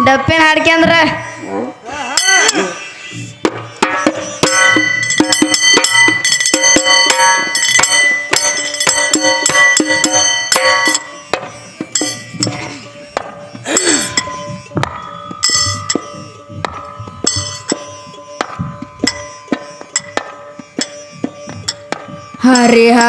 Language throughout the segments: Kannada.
ಡಪ್ಪಿನ ಹಾಡ್ಕ್ಯಾಂದ್ರ ಹರಿಹ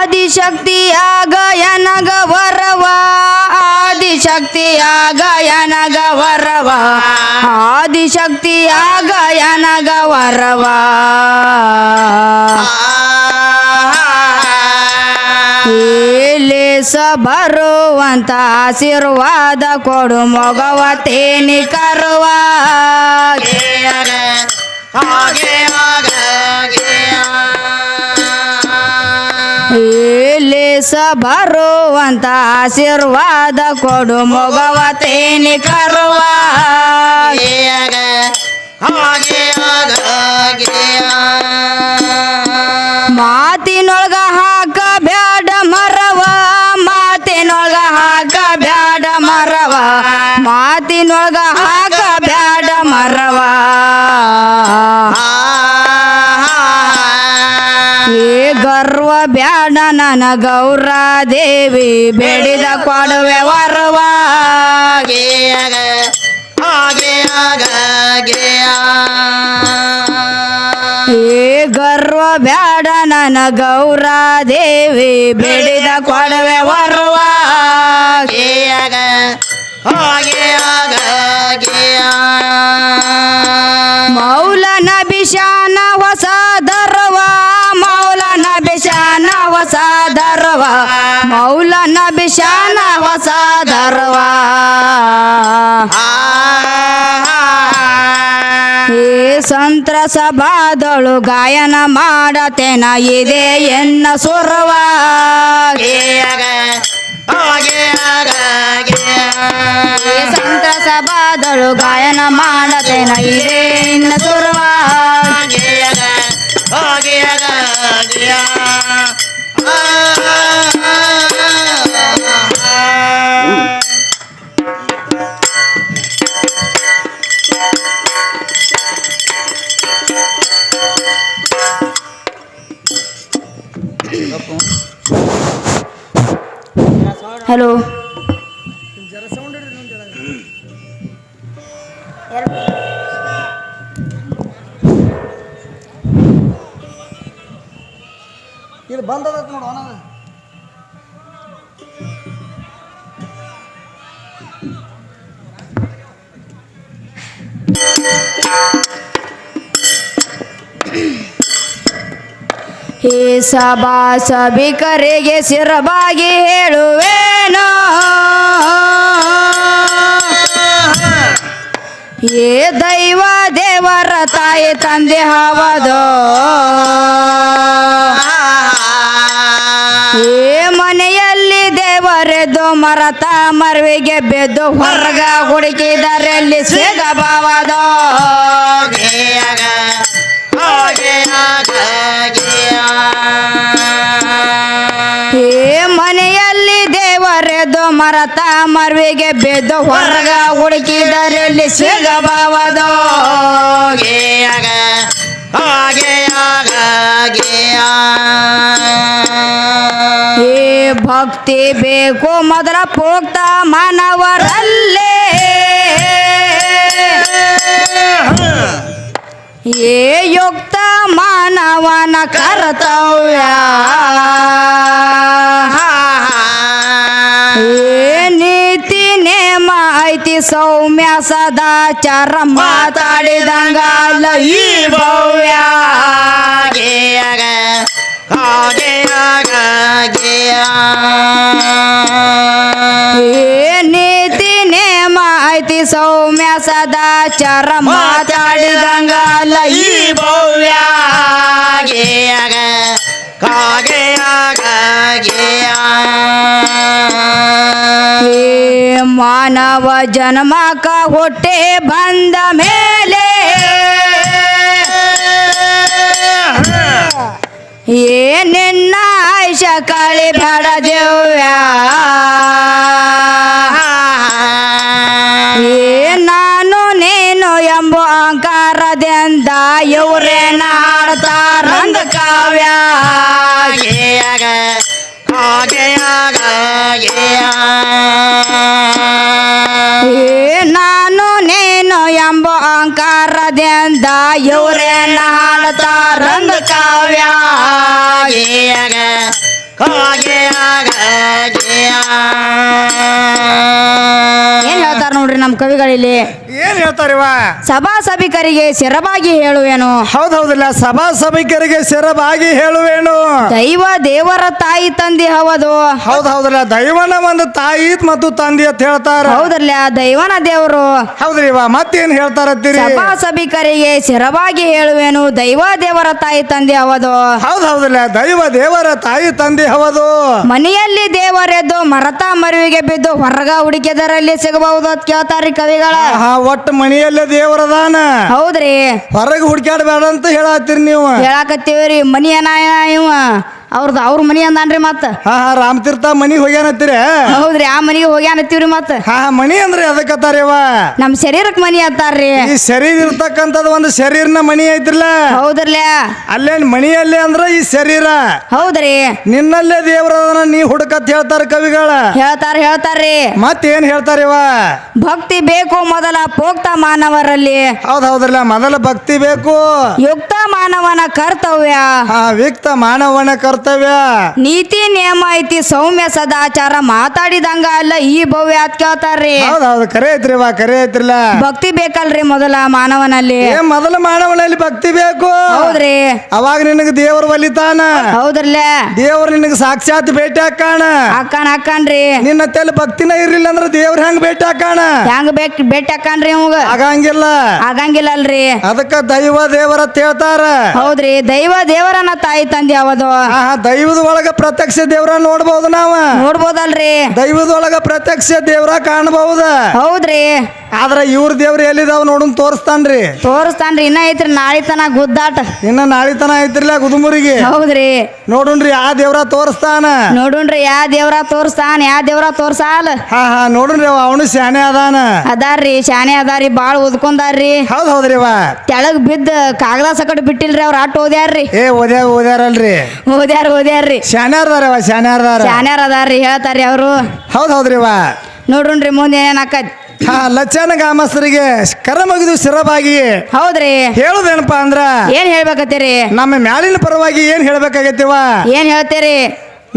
ಆದಿಶಕ್ತಿಯಾಗ ಎನಗ ವರವ ಆದಿಶಕ್ತಿಯಾಗ ಎನಗ ವರವ ಆದಿಶಕ್ತಿಯಾಗ ಎನಗ ವರವ ಲೇಸ ಬರುವಂತ ಆಶೀರ್ವಾದ ಕೊಡು ಮಗವ ತೇನಿ ಕರುವ ಲೇಸ ಬರುವಂತ ಆಶೀರ್ವಾದ ಕೊಡು ಮಗವ ತೇನಿ ಕರುವ ಮಾತಿನೊಳಗ ಹಾಕ ಬ್ಯಾಡ ಮರವ ಮಾತಿನೊಳಗ ಹಾಕ ಬ್ಯಾಡ ಮರವ ಮಾತಿನೊಳಗ ಹಾಕ ಬ್ಯಾಡ ಮರವ ಗರ್ವ ಬ್ಯಾಡ ನನ್ನ ಗೌರಾದೇವಿ ಬೇಡಿದ ಕೊಡುವೆ ವರವ ಗರ್ವ ಬ್ಯಾಡ ನನ್ನ ಗೌರಾದೇವಿ ಬೇಡಿದ ಕೊಡುವೆ ವರವ ಮೌಲನ ಬಿಶಾನ ಹೊಸ ದರ್ವ ಮೌಲನ ಬಿಶಾನ ಹೊಸ ದರ್ವ ಮೌಲನ ಬಿಶಾನ ಹೊಸ ದರ್ವ ಸಂತ್ರಸ ಬಾದಳು ಗಾಯನ ಮಾಡತೇನ ಇದೆ ಎನ್ನ ಸುರವ ಸಂತ್ರಸ ಬಾದಳು ಗಾಯನ ಮಾಡತೇನ ಇದೆ ಎನ್ನ ಸುರವ ಹಲೋ ಇದು ಬಂದದ ನೋಡು ಹೇ ಸಭಾ ಸಭಿಕರಿಗೆ ಶಿರಬಾಗಿ ಹೇಳುವೇನೋ ಏ ದೈವ ದೇವರ ತಾಯಿ ತಂದೆ ಹವದೋ ಏ ಮನೆಯಲ್ಲಿ ದೇವರೆದ್ದು ಮರತ ಮರವಿಗೆ ಬೆದ್ದು ಹೊರಗ ಹುಡುಕಿದರಲ್ಲಿ ಸಿಗಬಾವದೋ ಮನೆಯಲ್ಲಿ ದೇವರೆದ್ದು ಮರತ ಮರವಿಗೆ ಬೆದ್ದು ಹೊರಗ ಹುಡುಕಿದರಲ್ಲಿ ಸಿಗಬಾವದೋ ಭಕ್ತಿ ಬೇಕು ಮೊದಲ ಪೋಕ್ತ ಮಾನವರಲ್ಲೇ ಏ ಯುಕ್ತ ಮಾನವನ ಕರ್ತವ್ಯ ನೀತಿ ನೇಮ ಐತಿ ಐತಿ ಸೌಮ್ಯ ಸದಾಚಾರ ಮಾತಾಡಿದಂಗಲ್ಲ ಈ ಭವ್ಯ ನೀತಿ ನೇಮ ಐತಿ ಸೌಮ್ಯ ಸದಾಚಾರ ಮಾತಾಡಿದಂಗಲ್ಲ ಈ ಭವ್ಯ ಮಾನವ ಜನ್ಮಕ ಹೊಟ್ಟೆ ಬಂದ ಮೇಲೆ ಏನೆನ್ನ ಆಯುಷ ಕಳಿ ಬೇಡ ದೇವ್ಯ ನಾನು ನೀನು ಎಂಬ ಅಹಂಕಾರದಿಂದ ಇವ್ರೇನ ಹಾಡ್ತಾರಂದ ಕಾವ್ಯ ನಾನು ನೀನು ಎಂಬ ಅಹಂಕಾರದಿಂದ ಇವ್ರೇನ ಹಾಡ್ತಾರಂದ ಕಾವ್ಯ ಏನ್ ಹೇಳ್ತಾರ ನೋಡ್ರಿ ನಮ್ ಕವಿಗಳಲ್ಲಿ ಏನ್ ಹೇಳ್ತಾರಿವ ಸಭಾ ಸಭಿಕರಿಗೆ ಶಿರಬಾಗಿ ಹೇಳುವೇನು ಹೌದೌದಿಲ್ಲ ಸಭಾ ಸಭಿಕರಿಗೆ ಶಿರಬಾಗಿ ಹೇಳುವೇನು ದೈವ ದೇವರ ತಾಯಿ ತಂದೆ ಹವದು ಹೌದೌದಿಲ್ಲ ದೈವನ ಒಂದು ತಾಯಿ ಮತ್ತು ತಂದೆ ಅಂತ ಹೇಳ್ತಾರ ಹೌದಲ್ಲ ದೈವನ ದೇವರು ಹೌದ್ರಿವ ಮತ್ತೇನ್ ಹೇಳ್ತಾರತ್ತೀರಿ ಸಭಾ ಸಭಿಕರಿಗೆ ಶಿರಬಾಗಿ ಹೇಳುವೇನು ದೈವ ದೇವರ ತಾಯಿ ತಂದೆ ಹವದು ಹೌದೌದಿಲ್ಲ ದೈವ ದೇವರ ತಾಯಿ ತಂದೆ ಹೌದು ಮನೆಯಲ್ಲಿ ದೇವರೆದ್ದು ಮರತ ಮರುವಿಗೆ ಬಿದ್ದು ಹೊರಗ ಹುಡುಕಿದರಲ್ಲಿ ಸಿಗಬಹುದು ಅಂತ ಕೇಳ್ತಾರ್ರಿ ಕವಿಗಳ ಒಟ್ಟು ಮನೆಯಲ್ಲೇ ದೇವರದಾನ ಹೌದ್ರಿ ಹೊರಗೆ ಹುಡ್ಕ್ಯಾಡಬೇಡ ಅಂತ ಹೇಳತ್ತೀರಿ ನೀವು ಹೇಳಾಕತ್ತೀವ್ರಿ ಮನಿ ಏನ ಇವ ಅವ್ರ ಮನಿ ಅಂದಾನ್ರಿ ಮತ್ತ ರಾಮತೀರ್ಥ ಮನಿಗೆ ಹೋಗ್ಯಾನತ್ತೀರಿ ಹೌದ್ರಿ ಆ ಮನಿಗೆ ಹೋಗ್ಯಾನತ್ತೀವ್ರಿ ಮತ್ತ ಮನಿ ಅಂದ್ರೆ ಅದಕ್ಕತ್ತಾರಿವ ನಮ್ ಶರೀರಕ್ ಮನಿ ಅತ್ತಾರ್ರಿ ಈ ಶರೀರ ಇರ್ತಕ್ಕಂಥದ್ದು ಒಂದು ಶರೀರನ ಮನಿ ಐತ್ರಲ್ಲ ಹೌದ್ರಲ್ಲ ಅಲ್ಲೇನ್ ಮನಿಯಲ್ಲಿ ಅಂದ್ರ ಈ ಶರೀರ ಹೌದ್ರಿ ನಿನ್ನಲ್ಲೇ ದೇವರದನ ನೀ ಹುಡುಕತ್ ಹೇಳ್ತಾರ ಕವಿಗಳ ಹೇಳ್ತಾರ್ರಿ ಮತ್ತೇನ್ ಹೇಳ್ತಾರಿವ ಭಕ್ತಿ ಬೇಕು ಮೊದಲ ಪೋಕ್ತ ಮಾನವರಲ್ಲಿ ಹೌದೌದ್ರಲ್ಲ ಮೊದಲ ಭಕ್ತಿ ಬೇಕು ಯುಕ್ತ ಮಾನವನ ಕರ್ತವ್ಯ ವಿಕ್ತ ಮಾನವನ ಕರ್ತವ್ಯ ನೀತಿ ನಿಯಮ ಐತಿ ಸೌಮ್ಯ ಸದಾಚಾರ ಮಾತಾಡಿದಂಗ ಅಲ್ಲ ಈ ಭವ್ಯ ಅತ್ ಕೇಳ್ತಾರ್ರಿ ಹೌದೌದು ಕರೆ ಐತ್ರಿವಾ ಕರೆ ಐತ್ರಿಲ್ಲ ಭಕ್ತಿ ಬೇಕಲ್ರಿ ಮೊದಲ ಮಾನವನಲ್ಲಿ ಮೊದಲ ಮಾನವನಲ್ಲಿ ಭಕ್ತಿ ಬೇಕು ಹೌದ್ರಿ ಅವಾಗ ನಿನಗೆ ದೇವರು ಒಲಿತಾನ ಹೌದ್ರಲ್ಲ ದೇವ್ರು ನಿನಗೆ ಸಾಕ್ಷಾತ್ ಭೇಟಿ ಹಾಕಾಣ ಹಾಕಾಣ್ರಿ ನಿನ್ನ ತೆಲ್ ಭಕ್ತಿನ ಇರ್ಲಿಲ್ಲ ಅಂದ್ರೆ ದೇವ್ರ ಹೆಂಗ್ ಭೇಟಿ ಹಾಕಾಣ ಹೆಂಗ್ ಭೇಟಿ ಹಾಕಾಣ್ರಿ ಅವಾಗ ಆಗಂಗಿಲ್ಲ ಅಲ್ರಿ ಅದಕ್ಕ ದೈವ ದೇವರ ಹೇಳ್ತಾರ ಹೌದ್ರಿ ದೈವ ದೇವರನ್ನ ತಾಯಿ ತಂದೆ ಅವದು ದೈವದ ಒಳಗ ಪ್ರತ್ಯಕ್ಷ ದೇವ್ರ ನೋಡ್ಬಹುದು ನಾವ ನೋಡ್ಬೋದಲ್ರಿ ದೈವದೊಳಗ ಪ್ರತ್ಯಕ್ಷ ದೇವ್ರ ಕಾಣಬಹುದು ಹೌದ್ರಿ ಆದ್ರ ಇವ್ರ ದೇವ್ರ ಎಲ್ಲಿದಾವ್ ನೋಡನ್ ತೋರಿಸ್ತಾನ್ರಿ ಇನ್ನ ಐತ್ರಿ ನಾಳಿ ತನ ಗುದ್ದಾಟ ಇನ್ನ ನಾಳಿ ತನ ಐತ್ರಿಲ್ಲ ಗುದುಮುರಿಗೆ ಹೌದ್ರಿ ನೋಡುನ್ರಿ ಆ ದೇವ್ರ ತೋರಿಸ್ತಾನ ನೋಡುನ್ರಿ ಯಾ ದೇವ್ರ ತೋರ್ಸಾಲ ನೋಡುನ್ರಿ ಅವನು ಶಾನೆ ಅದಾರ್ರಿ ಶಾನೆ ಅದಾರಿ ಬಾಳ್ ಓದ್ಕೊಂಡಾರ್ರಿ ಹೌದ್ರಿ ತೆಳಗ್ ಬಿದ್ದ ಕಾಗದ ಸಕಟ್ ಬಿಟ್ಟಿಲ್ರಿ ಅವ್ರ ಆಟ ಓದ್ಯಾರ್ರಿ ಓದ್ಯಾರಲ್ರಿ ಓದ್ಯಾರ್ರಿ ಶಾನ್ಯಾರ್ ಅದಾರ್ರಿ ಹೇಳ್ತಾರ್ರಿ ಅವ್ರು ಹೌದ್ರಿ ನೋಡ್ರಿ ಮುಂದೆ ಏನಾಕತ್ ಲಚ್ಚನ ಗ್ರಾಮಸ್ಥರಿಗೆ ಕರ ಮುಗಿದು ಶಿರಬಾಗಿ ಹೌದ್ರಿ ಹೇಳುದೇನಪ್ಪಾ ಅಂದ್ರ ಏನ್ ಹೇಳ್ಬೇಕತ್ತೀರಿ ನಮ್ಮ ಮ್ಯಾಲಿನ ಪರವಾಗಿ ಏನ್ ಹೇಳ್ಬೇಕಾಗೈತಿವ ಏನ್ ಹೇಳ್ತೀರಿ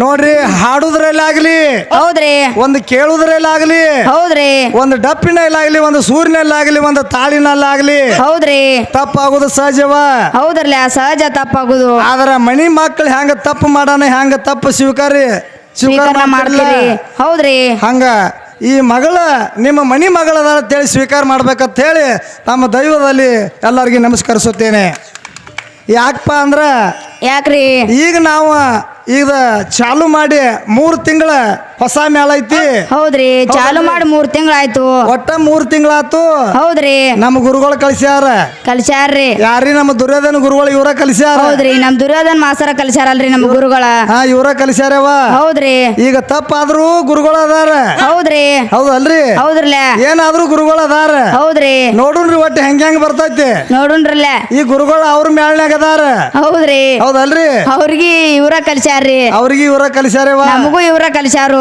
ನೋಡ್ರಿ ಹಾಡುದ್ರಲ್ಲಾಗ್ಲಿ ಹೌದ್ರಿ ಒಂದು ಕೇಳುದ್ರಲ್ಲಾಗ್ಲಿ ಹೌದ್ರಿ ಒಂದು ಡಪ್ಪಿನಲ್ಲಾಗ್ಲಿ ಒಂದು ಸೂರಿನಲ್ಲಾಗ್ಲಿ ಒಂದು ತಾಳಿನಲ್ಲಾಗ್ಲಿ ಹೌದ್ರಿ ತಪ್ಪಾಗುದು ಸಹಜವ ಹೌದ್ರಲ್ಲ ಸಹಜ ತಪ್ಪಾಗುದು ಆದ್ರ ಮನಿ ಮಕ್ಳು ಹೆಂಗ ತಪ್ಪು ಮಾಡಾನ ಹೆಂಗ ತಪ್ಪು ಸ್ವೀಕಾರ ಮಾಡ್ತೀರಿ ಹೌದ್ರಿ ಹಂಗ ಈ ಮಗಳ ನಿಮ್ಮ ಮನಿ ಮಗಳದ ಅಂತೇಳಿ ಸ್ವೀಕಾರ ಮಾಡ್ಬೇಕಂತ ಹೇಳಿ ನಮ್ಮ ದೈವದಲ್ಲಿ ಎಲ್ಲರಿಗೂ ನಮಸ್ಕರಿಸುತ್ತೇನೆ ಯಾಕಪ್ಪ ಅಂದ್ರ ಯಾಕ್ರಿ ಈಗ ನಾವು ಈಗ ಚಾಲು ಮಾಡಿ 3 ತಿಂಗಳ ಹೊಸ ಮೇಳ ಐತಿ ಹೌದ್ರಿ ಚಾಲು ಮಾಡಿ 3 ತಿಂಗಳಾಯ್ತು ಒಟ್ಟ 3 ತಿಂಗಳಾತು ಹೌದ್ರಿ ನಮ್ಮ ಗುರುಗಳು ಕಳ್ಸ್ಯಾರ್ರಿ ಯಾರಿ ನಮ್ಮ ದುರ್ಯೋಧನ ಗುರುಗಳು ಇವರ ಕಲಿಸ್ಯಾರ ಹೌದ್ರಿ ನಮ್ ದುರ್ಯೋಧನ ಮಾಸ್ತರ ಕಲಿಸ್ಯಾರಲ್ರಿ ನಮ್ಮ ಗುರುಗಳ ಇವರ ಕಲಿಸ್ಯಾರವ ಹೌದ್ರಿ ಈಗ ತಪ್ಪಾದ್ರೂ ಗುರುಗಳು ಅದಾರ ಹೌದ್ರಿ ಹೌದಲ್ರಿ ಹೌದ್ರಲ್ಲ ಏನಾದ್ರೂ ಗುರುಗಳು ಅದಾರ ಹೌದ್ರಿ ನೋಡುನ್ರಿ ಒಟ್ಟು ಹೆಂಗ್ ಬರ್ತೈತಿ ನೋಡುನ್ರಲ್ಲ ಈ ಗುರುಗಳು ಅವ್ರ ಮ್ಯಾಳ್ನಾಗ ಅದಾರ ಹೌದ್ರಿ ಹೌದಲ್ರಿ ಅವ್ರಿಗೆ ಇವರ ಕಲಿಸ್ಯಾರ ಕಲಿಸ್ಯಾರ್ರಿ ಅವ್ರಿಗೆ ಇವ್ರ ಕಲಿಸ್ಯಾರವ ನಮಗೂ ಇವ್ರ ಕಲಿಸ್ಯಾರು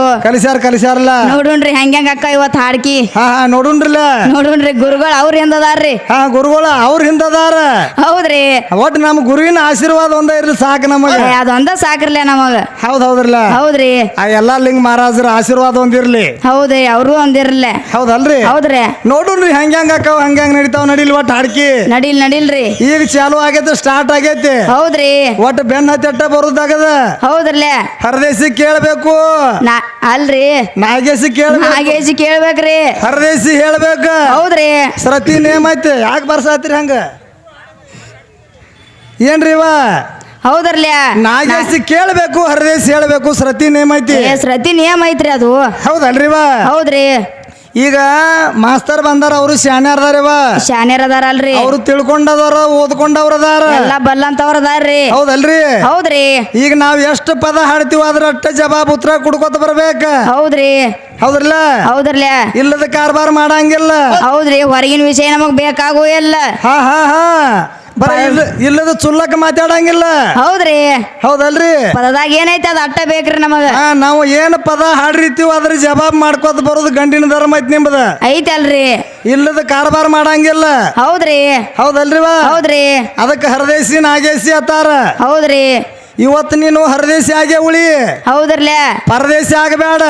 ಕಲಿಸ್ಯಾರಲ್ಲ ನೋಡುಣ್ರಿ ಹೆಂಗ್ ಅಕ್ಕ ಇವತ್ ಹಾಡ್ಕಿ ಹಾ ಹಾ ನೋಡುನ್ರಲ್ಲ ನೋಡುಣ್ರಿ ಗುರುಗಳು ಅವ್ರ ಹಿಂದದಾರ್ರಿ ಹಾ ಗುರುಗಳ ಅವ್ರ ಹಿಂದದಾರ ಹೌದ್ರಿ ಒಟ್ಟು ನಮ್ಮ ಗುರುವಿನ ಆಶೀರ್ವಾದ ಒಂದ ಇರ್ಲಿ ಸಾಕು ನಮಗ ಅದೊಂದ ಸಾಕ್ರಲ್ಲ ನಮಗ ಹೌದ್ರಲ್ಲ ಹೌದ್ರಿ ಆ ಎಲ್ಲಾ ಲಿಂಗ ಮಹಾರಾಜರ ಆಶೀರ್ವಾದ ಒಂದಿರ್ಲಿ ಹೌದ್ರಿ ಅವ್ರು ಒಂದಿರ್ಲೆ ಹೌದಲ್ರಿ ಹೌದ್ರಿ ನೋಡುನ್ರಿ ಹೆಂಗ್ ಅಕ್ಕಾವ ಹಂಗ್ಯಾಂಗ ನಡಿತಾವ ನಡಿಲ್ ಒಟ್ಟು ಹಾಡ್ಕಿ ನಡಿಲ್ರಿ ಈಗ ಚಾಲು ಆಗೈತೆ ಸ್ಟಾರ್ಟ್ ಆಗೈತಿ ಹೌದ್ರಿ ಒಟ್ಟು ಬೆನ್ನ ಹತ್ತೆಟ್ಟ ಬರುದಾಗದ ಹೌದ್ರಲ್ಲೇ ಹರದೇಸಿ ಕೇಳ್ಬೇಕು ಅಲ್ರಿ ನಾಗೇಸಿ ಕೇಳ್ಬೇಕು ನಾಗೇಜಿ ಕೇಳ್ಬೇಕ್ರಿ ಹರದೇಸಿ ಹೇಳ್ಬೇಕ ಹೌದ್ರಿ ಸರತಿ ನೇಮ ಐತಿ ಯಾಕೆ ಬರ್ಸಾತಿರಿ ಹಂಗ ಏನ್ರಿ ಇವ ಹೌದ್ರಲ್ಯ ನಾಗೇಸಿ ಕೇಳ್ಬೇಕು ಹರದೇಸಿ ಹೇಳ್ಬೇಕು ಸರತಿ ನೇಮ ಐತಿ ಸತಿ ನಿಯಮ ಐತ್ರಿ ಅದು ಹೌದಲ್ರಿ ಇವ ಹೌದ್ರಿ ಈಗ ಮಾಸ್ತರ್ ಬಂದಾರ ಅವರು ಶಾನ್ಯಾರದಾರಿವ ಶಾನ್ಯರ್ ಅದಾರಲ್ರಿ ಅವ್ರು ತಿಳ್ಕೊಂಡದವ್ರ ಓದ್ಕೊಂಡವ್ರ ಅದಾರ ಎಲ್ಲಾ ಬಲ್ಲಂತವ್ರ ಅದಾರ್ರಿ ಹೌದಲ್ರಿ ಹೌದ್ರಿ ಈಗ ನಾವ್ ಎಷ್ಟು ಪದ ಹಾಡ್ತೀವಿ ಅದ್ರ ಅಷ್ಟ ಜವಾಬ್ ಉತ್ತರ ಕುಡ್ಕೋತ ಬರ್ಬೇಕ ಹೌದ್ರಿ ಹೌದ್ರಲ್ಲ ಹೌದ್ರಲ್ಯ ಇಲ್ಲದ ಕಾರ್ಬಾರ್ ಮಾಡಂಗಿಲ್ಲ ಹೌದ್ರಿ ಹೊರಗಿನ ವಿಷಯ ನಮಗ್ ಬೇಕಾಗೋ ಎಲ್ಲ ಹಾ ಹಾ ಹಾ ಬರ ಇಲ್ಲದ ಚುಲ್ಲಕ ಮಾತಾಡಂಗಿಲ್ಲ ಹೌದ್ರಿ ಹೌದಲ್ರಿ ಪದದಾಗ ಏನೈತಿ ಅದ ಅಟ್ಟ ಬೇಕ್ರಿ ನಮಗ ಹಾ ನಾವು ಏನ್ ಪದ ಹಾಡಿರ್ತೀವಿ ಅದ್ರ ಜವಾಬ್ ಮಾಡ್ಕೋತ ಬರೋದು ಗಂಡಿನ ಧರ್ಮ ಐತಿ ನಿಮ್ದ ಐತಲ್ರಿ ಇಲ್ಲದ ಕಾರ್ಬಾರ್ ಮಾಡಂಗಿಲ್ಲ ಹೌದ್ರಿ ಹೌದಲ್ರಿವ ಹೌದ್ರಿ ಅದಕ್ಕೆ ಹರದೇಸಿ ನಾಗೇಸಿ ಅತ್ತಾರ ಹೌದ್ರಿ ಇವತ್ತು ನೀನು ಹರದೇಸಿ ಆಗೇ ಉಳಿ ಹೌದ್ರಲ್ಯ ಪರದೇಸಿ ಆಗಬೇಡ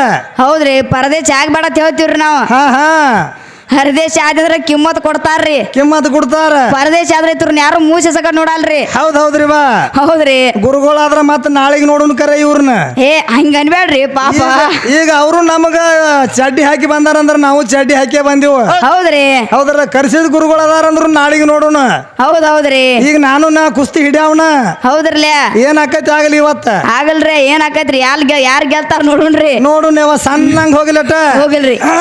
ಹೌದ್ರಿ ಪರದೇಶ ಆಗ್ಬೇಡ ಅಂತ ಹೇಳ್ತೀವ್ರಿ ನಾವು ಹಾ ಹಾ ಹರದೇಶ ಆದ್ರೆ ಕಿಮ್ಮತ್ ಕೊಡ್ತಾರ್ರಿ ಕಿಮ್ಮತ್ ಕೊಡ್ತಾರ ಪರದೇಶ ಆದ್ರೆ ಇವ್ರನ್ನ ಯಾರು ಮೂಸಕ ನೋಡಲ್ರಿ ಹೌದ್ರಿ ಬಾ ಹೌದ್ರಿ ಗುರುಗಳಾದ್ರ ಮತ್ತ ನಾಳೆಗೆ ನೋಡೋಣ ಕರೆ ಇವ್ರನ್ನ ಏ ಹಂಗ ಅನ್ಬೇಡ್ರಿ ಪಾಪ ಈಗ ಅವರು ನಮಗ ಚಡ್ಡಿ ಹಾಕಿ ಬಂದಾರಂದ್ರ ನಾವು ಚಡ್ಡಿ ಹಾಕಿ ಬಂದಿವ ಹೌದ್ರಿ ಹೌದ್ರ ಕರ್ಸಿದ ಗುರುಗಳು ಅದಾರಂದ್ರು ನಾಳೆಗೆ ನೋಡೋಣ ಹೌದ್ರಿ ಈಗ ನಾನು ಕುಸ್ತಿ ಹಿಡಿಯವನ ಹೌದ್ರಲ್ಯ ಏನ್ ಆಕೈತಿ ಆಗಲಿ ಇವತ್ತ ಆಗಲ್ರಿ ಏನ್ ಆಕೈತ್ರಿ ಯಾರ್ ಗೆಲ್ತಾರ ನೋಡುಣ್ರಿ ನೋಡು ನೀವ ಸಣ್ಣಂಗ್ ಹೋಗ್ಲಟ ಹೋಗಿಲ್ರಿ ಹಾ